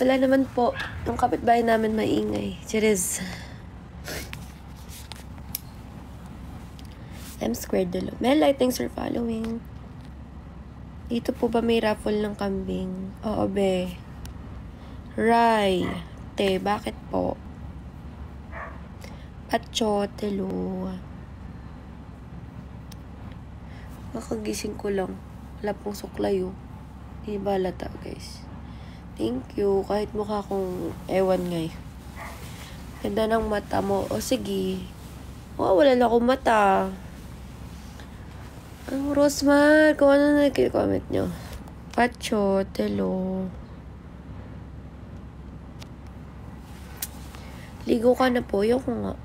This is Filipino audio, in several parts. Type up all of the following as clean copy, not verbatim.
Wala naman po. Yung kapitbahay namin maingay. Cheers. M squared dalo. Melay, thanks for following. Dito po ba may raffle ng kambing? Oo, be. Ray. Te, bakit po? Pachotelo. Makagising ko lang. Wala pong suklay, oh. Hindi ba halata, guys? Thank you. Kahit mukha kong ewan ngay. Ganda ng mata mo. O, sige. Oh, wala na akong mata. Ang Rosmar, kung ano na comment nyo. Pachotelo. Ligo ka na po. Yung nga.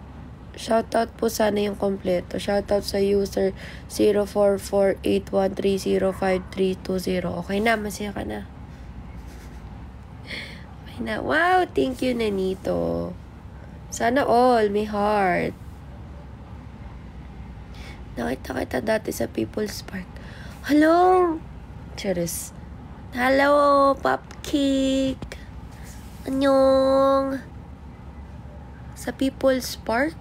Shoutout po sana yung kompleto. Shoutout sa user 0448130530. Okay na, masaya ka na. Okay na. Wow, thank you, Nanito. Sana all, may heart. Nakita kita dati sa People's Park. Hello! Cheers. Hello, Popcake! Anyong! Sa People's Park?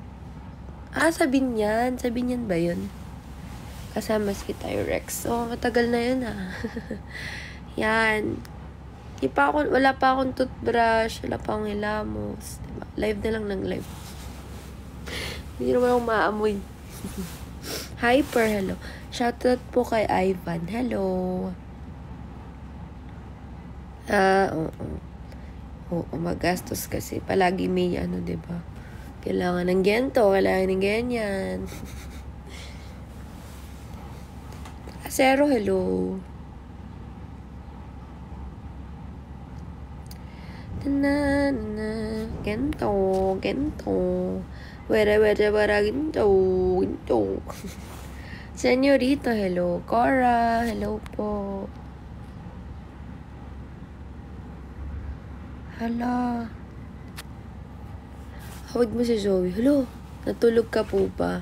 Sa Binyan. Sa Binyan ba yun? Kasama si tayo, Rex. Oh, matagal na yun, Yan. Wala pa akong toothbrush. Wala pa akong hilamos. Diba? Live na lang ng live. Hindi naman akong maamoy. Hyper, hello. Shoutout po kay Ivan. Hello. Oo, magastos kasi. Palagi may diba? Kailangan ng gento, kailangan ng ganyan. Zero, hello. Gento. Wera, gento. Senyorito, hello. Cora, hello po. Hala. Hawag mo si Zoe. Hello, natulog ka po ba?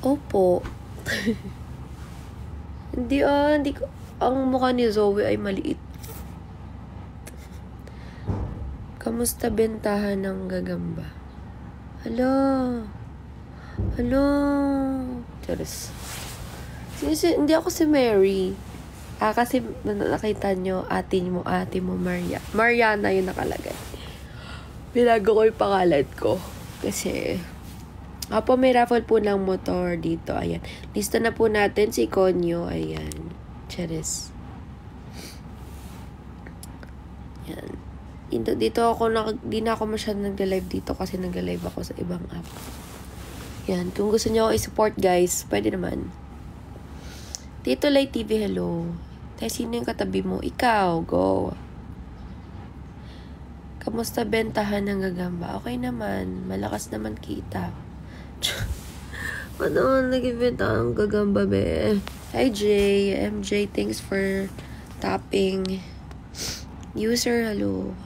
Opo. Hindi ko. Ang mukha ni Zoe ay maliit. Kamusta bentahan ng gagamba? Hello. Cheers. Hindi ako si Mary. Kasi nakita nyo, ate mo, Mariana yung nakalagay. Binago ko yung pangalan ko. Kasi, may raffle po ng motor dito. Ayan. Lista na po natin si Konyo. Ayan. Cheers. Ayan. Dito ako, di na ako masyadong nag-live dito kasi nag-live ako sa ibang app. Yan. Kung gusto nyo ako i-support, guys, pwede naman. Tito Lay TV, hello. Tayo, sino yung katabi mo? Ikaw, go. Kamusta bentahan ng gagamba? Okay naman. Malakas naman kita. Ano nag-ibenta ng gagamba, be? Hi, Jay. MJ, thanks for tapping. User, hello.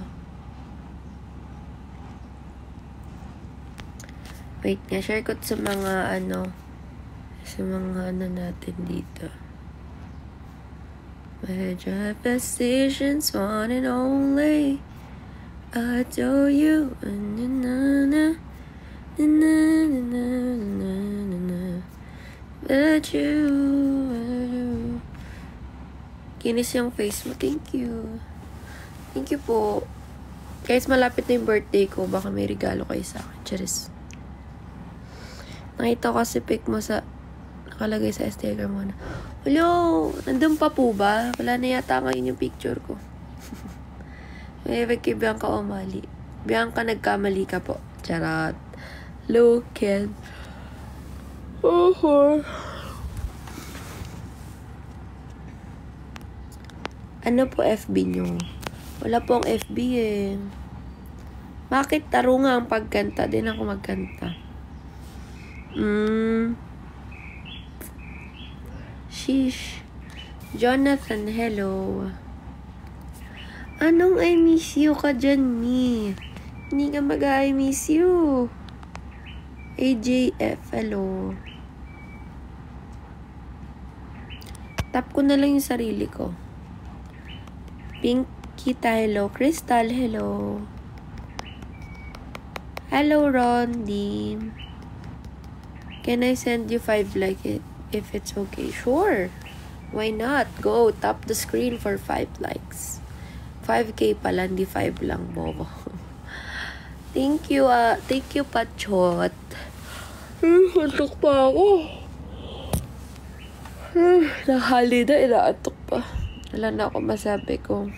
Wait nga, share ko sa mga natin dito. My drive stations, one and only. I adore you. But you. Kinis yung face mo. Thank you. Thank you po. Guys, malapit na yung birthday ko. Baka may regalo kayo sa akin. Cheers. Nakita ko kasi pic mo nakalagay sa Instagram mo na. Hello! Nandun pa po ba? Wala na yata ngayon yung picture ko. May kay Bianca Omali. Bianca, nagkamali ka po. Charot. Hello, Ken. Ano po FB nyo? Wala pong FB eh. Bakit tarunga ang pagkanta? Din ako magkanta. Sheesh. Jonathan, hello. Anong I miss you ka dyan, Mi? Hindi ka mag-I miss you. AJF, hello. Tap ko na lang yung sarili ko. Pink Nikita, hello. Crystal, hello. Hello, Rondine. Can I send you 5 like it if it's okay? Sure. Why not? Go, tap the screen for 5 likes. 5K pala, hindi 5 lang, bobo. Thank you, Pachot. Antok pa ako. Nahali na, inaatok pa. Wala na ako masabi ko.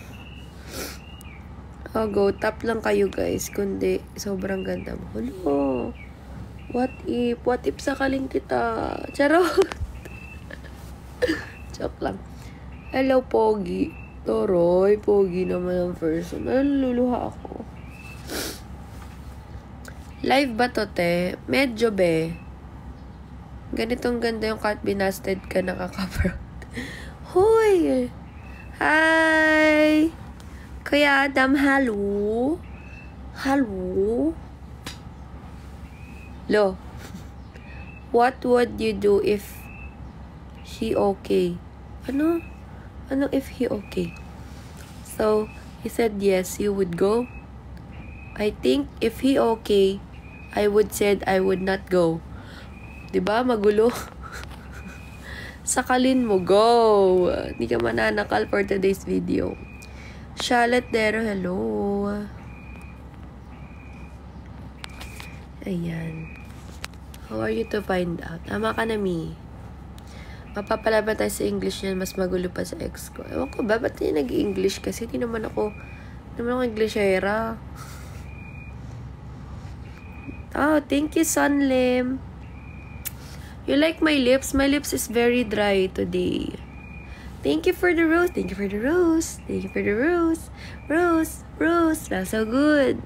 Oh, go, tap lang kayo guys. Kundi, sobrang ganda mo. Hello. What if sakaling kita? Charot. Joke lang. Hello, Pogi. Toroy, Pogi naman ang person. Naluluha ako. Live ba to, te? Medyo, be. Ganitong ganda yung kahit binasted ka nakaka-proud. Hoy! Hi! Kuya Adam, hello? Hello? Lo, what would you do if he okay? Ano if he okay? So, he said yes, you would go. I think if he okay, I would said I would not go. Diba? Magulo. Sakalin mo, go! Hindi ka mananakal for today's video. Charlotte Dero, hello. Ayan. How are you to find out? Tama ka na, Mi. Mapapala ba tayo sa English niyan? Mas magulo pa sa ex ko. Ewan ko ba? Ba't niya nag-English? Kasi hindi naman ako Englishera. Oh, thank you, Sunlim. You like my lips? My lips is very dry today. Thank you for the rose. Thank you for the rose. Thank you for the rose. Rose. Smells so good.